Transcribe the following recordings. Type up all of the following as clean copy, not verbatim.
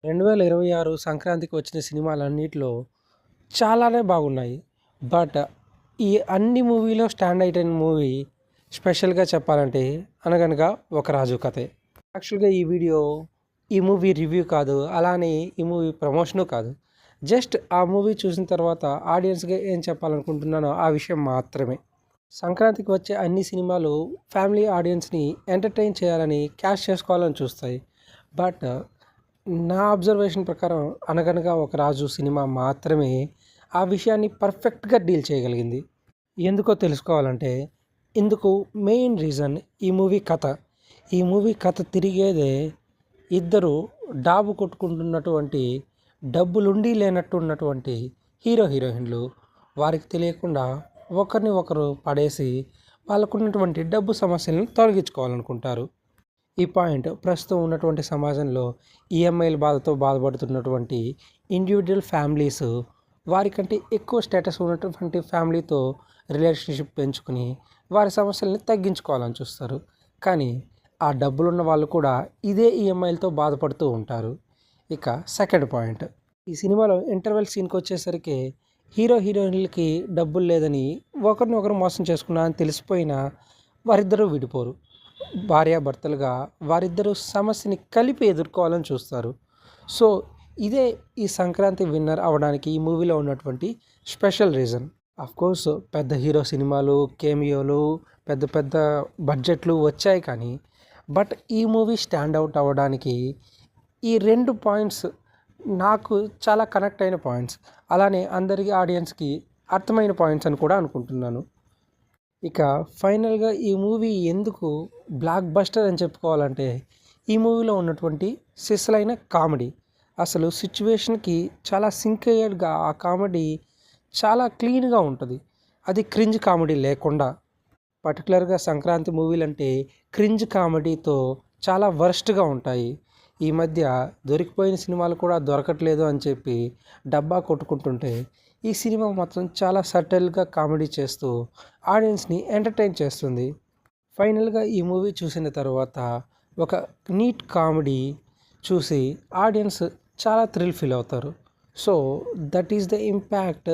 2026 సంక్రాంతికి వచ్చిన సినిమాలన్నిట్లో చాలానే బాగున్నాయి. బట్ ఈ అన్ని మూవీలో స్టాండ్ అయిన మూవీ స్పెషల్‌గా చెప్పాలంటే 'అనగనగా ఒక రాజు కథే'. యాక్చువల్‌గా ఈ మూవీ రివ్యూ కాదు. అలానే ఈ మూవీ ప్రమోషను కాదు. జస్ట్ ఆ మూవీ చూసిన తర్వాత ఆడియన్స్‌గా ఏం చెప్పాలనుకుంటున్నానో ఆ విషయం మాత్రమే. సంక్రాంతికి వచ్చే అన్ని సినిమాలు ఫ్యామిలీ ఆడియన్స్‌ని ఎంటర్‌టైన్ చేయాలని, క్యాష్ చేసుకోవాలని చూస్తాయి. బట్ నా అబ్జర్వేషన్ ప్రకారం 'అనగనగా ఒక రాజు' సినిమా మాత్రమే ఆ విషయాన్ని పర్ఫెక్ట్‌గా డీల్ చేయగలిగింది. ఎందుకో తెలుసుకోవాలంటే ఇందుకు మెయిన్ రీజన్ ఈ మూవీ కథ తిరిగేదే ఇద్దరు డాబు కొట్టుకుంటున్నటువంటి, డబ్బులుండి లేనట్టు ఉన్నటువంటి హీరో హీరోయిన్లు వారికి తెలియకుండా ఒకరిని ఒకరు పడేసి వాళ్ళకున్నటువంటి డబ్బు సమస్యలను తొలగించుకోవాలనుకుంటారు. ఈ పాయింట్ ప్రస్తుతం ఉన్నటువంటి సమాజంలో ఈఎంఐల బాధతో బాధపడుతున్నటువంటి ఇండివిజువల్ ఫ్యామిలీస్ వారికంటే ఎక్కువ స్టేటస్ ఉన్నటువంటి ఫ్యామిలీతో రిలేషన్షిప్ పెంచుకుని వారి సమస్యల్ని తగ్గించుకోవాలని చూస్తారు. కానీ ఆ డబ్బులున్న వాళ్ళు కూడా ఇదే ఈఎంఐలతో బాధపడుతూ ఉంటారు. ఇక సెకండ్ పాయింట్, ఈ సినిమాలో ఇంటర్వెల్ సీన్కి వచ్చేసరికి హీరో హీరోయిన్లకి డబ్బులు లేదని ఒకరినొకరు మోసం చేసుకున్నారని తెలిసిపోయినా వారిద్దరూ విడిపోరు. భార్యాభర్తలుగా వారిద్దరూ సమస్యని కలిపి ఎదుర్కోవాలని చూస్తారు. సో ఇదే ఈ సంక్రాంతి విన్నర్ అవ్వడానికి ఈ మూవీలో ఉన్నటువంటి స్పెషల్ రీజన్. అఫ్కోర్స్ పెద్ద హీరో సినిమాలు, కేమియోలు, పెద్ద పెద్ద బడ్జెట్లు వచ్చాయి. కానీ బట్ ఈ మూవీ స్టాండ్ అవుట్ అవ్వడానికి ఈ రెండు పాయింట్స్ నాకు చాలా కనెక్ట్ అయిన పాయింట్స్, అలానే అందరికీ ఆడియన్స్కి అర్థమైన పాయింట్స్ అని కూడా అనుకుంటున్నాను. ఇక ఫైనల్గా ఈ మూవీ ఎందుకు బ్లాక్ బస్టర్ అని చెప్పుకోవాలంటే ఈ మూవీలో ఉన్నటువంటి సిసలైన కామెడీ. అసలు సిచ్యువేషన్కి చాలా సింక్ అయ్యేట్టుగా ఆ కామెడీ చాలా క్లీన్గా ఉంటుంది. అది క్రింజ్ కామెడీ లేకుండా. పర్టికులర్గా సంక్రాంతి మూవీలు అంటే క్రింజ్ కామెడీతో చాలా వరస్ట్గా ఉంటాయి. ఈ మధ్య దొరికిపోయిన సినిమాలు కూడా దొరకట్లేదు అని చెప్పి డబ్బా కొట్టుకుంటుంటే ఈ సినిమా మాత్రం చాలా సటిల్గా కామెడీ చేస్తూ ఆడియన్స్ని ఎంటర్టైన్ చేస్తుంది. ఫైనల్గా ఈ మూవీ చూసిన తర్వాత ఒక నీట్ కామెడీ చూసి ఆడియన్స్ చాలా థ్రిల్ ఫీల్ అవుతారు. So that is the impact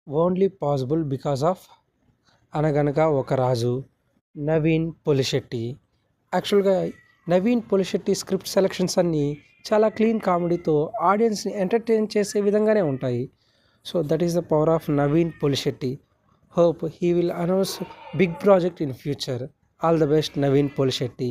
only possible because of అనగనగా ఒక రాజు, నవీన్ పొలిశెట్టి. యాక్చువల్గా నవీన్ పొలిశెట్టి స్క్రిప్ట్ సెలెక్షన్స్ అన్నీ చాలా క్లీన్ కామెడీతో ఆడియన్స్ని ఎంటర్టైన్ చేసే విధంగానే ఉంటాయి. So that is the power of Naveen Polishetty. Hope he will announce big project in future. All the best Naveen Polishetty.